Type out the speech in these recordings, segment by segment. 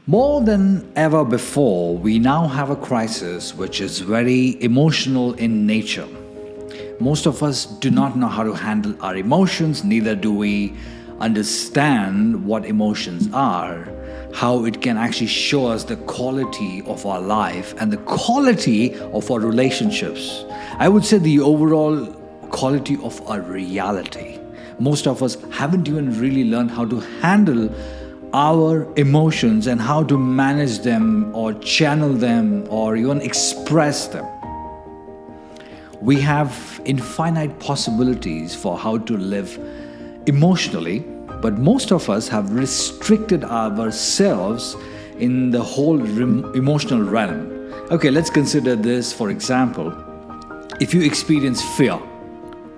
More than ever before, we now have a crisis which is very emotional in nature. Most of us do not know how to handle our emotions, neither do we understand what emotions are, how it can actually show us the quality of our life and the quality of our relationships. I would say the overall quality of our reality. Most of us haven't even really learned how to handle our emotions and how to manage them or channel them or even express them. We have infinite possibilities for how to live emotionally, but most of us have restricted ourselves in the whole emotional realm. Okay, let's consider this. For example, if you experience fear,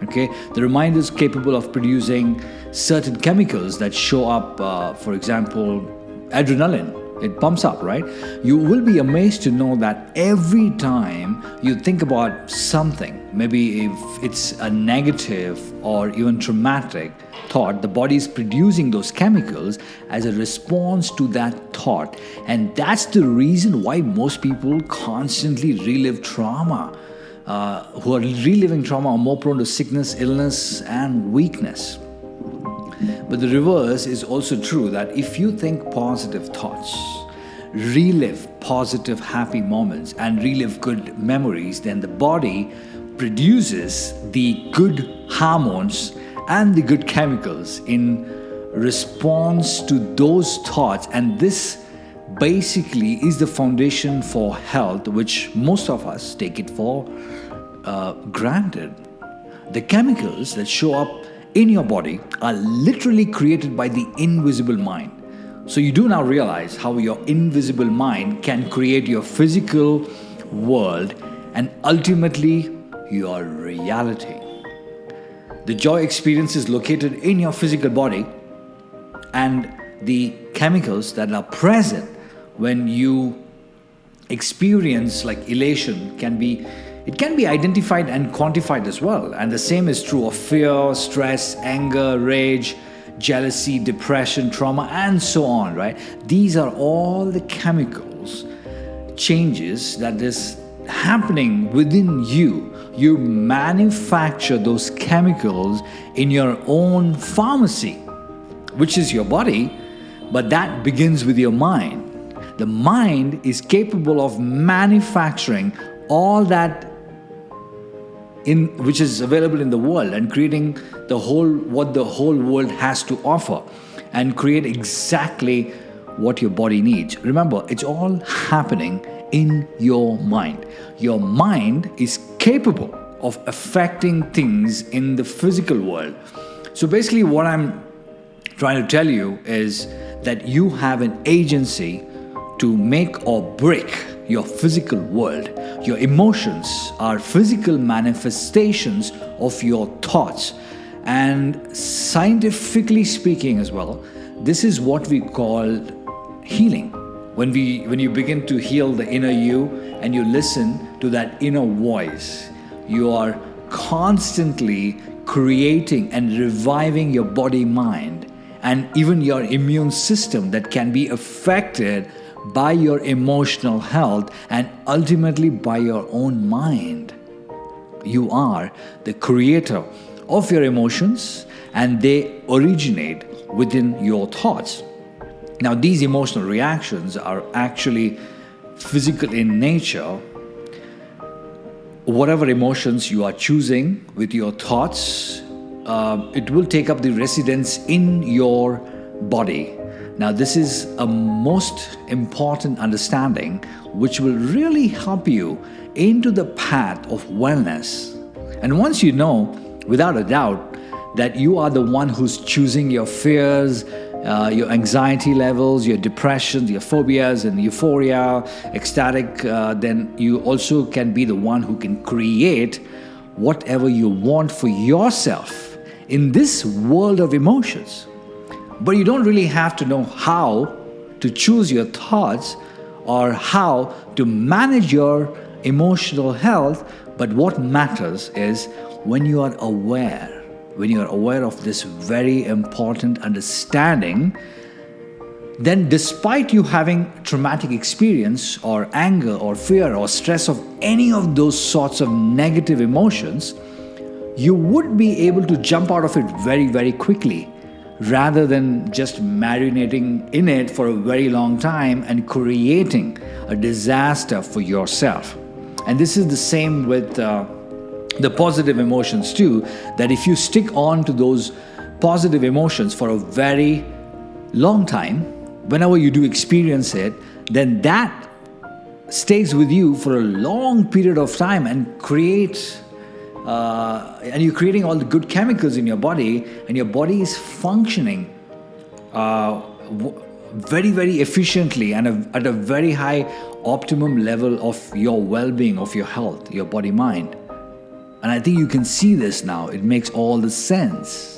okay, the mind is capable of producing certain chemicals that show up, for example, adrenaline. It pumps up, right? You will be amazed to know that every time you think about something, maybe if it's a negative or even traumatic thought, the body is producing those chemicals as a response to that thought. And that's the reason why most people constantly relive trauma. Who are reliving trauma are more prone to sickness, illness, and weakness. But the reverse is also true, that if you think positive thoughts, relive positive happy moments, and relive good memories, then the body produces the good hormones and the good chemicals in response to those thoughts. And this basically is the foundation for health, which most of us take it for granted. The chemicals that show up in your body are literally created by the invisible mind. So you do now realize how your invisible mind can create your physical world and ultimately your reality. The joy experience is located in your physical body, and the chemicals that are present when you experience like elation can be identified and quantified as well. And the same is true of fear, stress, anger, rage, jealousy, depression, trauma, and so on, right? These are all the chemicals changes that is happening within you. You manufacture those chemicals in your own pharmacy, which is your body, but that begins with your mind. The mind is capable of manufacturing all that which is available in the world and creating what the whole world has to offer and create exactly what your body needs. Remember, it's all happening in your mind. Your mind is capable of affecting things in the physical world. So basically what I'm trying to tell you is that you have an agency to make or break your physical world. Your emotions are physical manifestations of your thoughts. And scientifically speaking as well, this is what we call healing. When you begin to heal the inner you and you listen to that inner voice, you are constantly creating and reviving your body, mind, and even your immune system that can be affected by your emotional health and ultimately by your own mind. You are the creator of your emotions, and they originate within your thoughts. Now, these emotional reactions are actually physical in nature. Whatever emotions you are choosing with your thoughts, it will take up the residence in your body. Now, this is a most important understanding which will really help you into the path of wellness. And once you know, without a doubt, that you are the one who's choosing your fears, your anxiety levels, your depression, your phobias and euphoria, ecstatic, then you also can be the one who can create whatever you want for yourself in this world of emotions. But you don't really have to know how to choose your thoughts or how to manage your emotional health. But what matters is when you are aware of this very important understanding, then despite you having traumatic experience or anger or fear or stress of any of those sorts of negative emotions, you would be able to jump out of it very, very quickly, rather than just marinating in it for a very long time and creating a disaster for yourself. And this is the same with the positive emotions too, that if you stick on to those positive emotions for a very long time, whenever you do experience it, then that stays with you for a long period of time and and you're creating all the good chemicals in your body, and your body is functioning very, very efficiently and at a very high optimum level of your well-being, of your health, your body-mind. And I think you can see this now. It makes all the sense.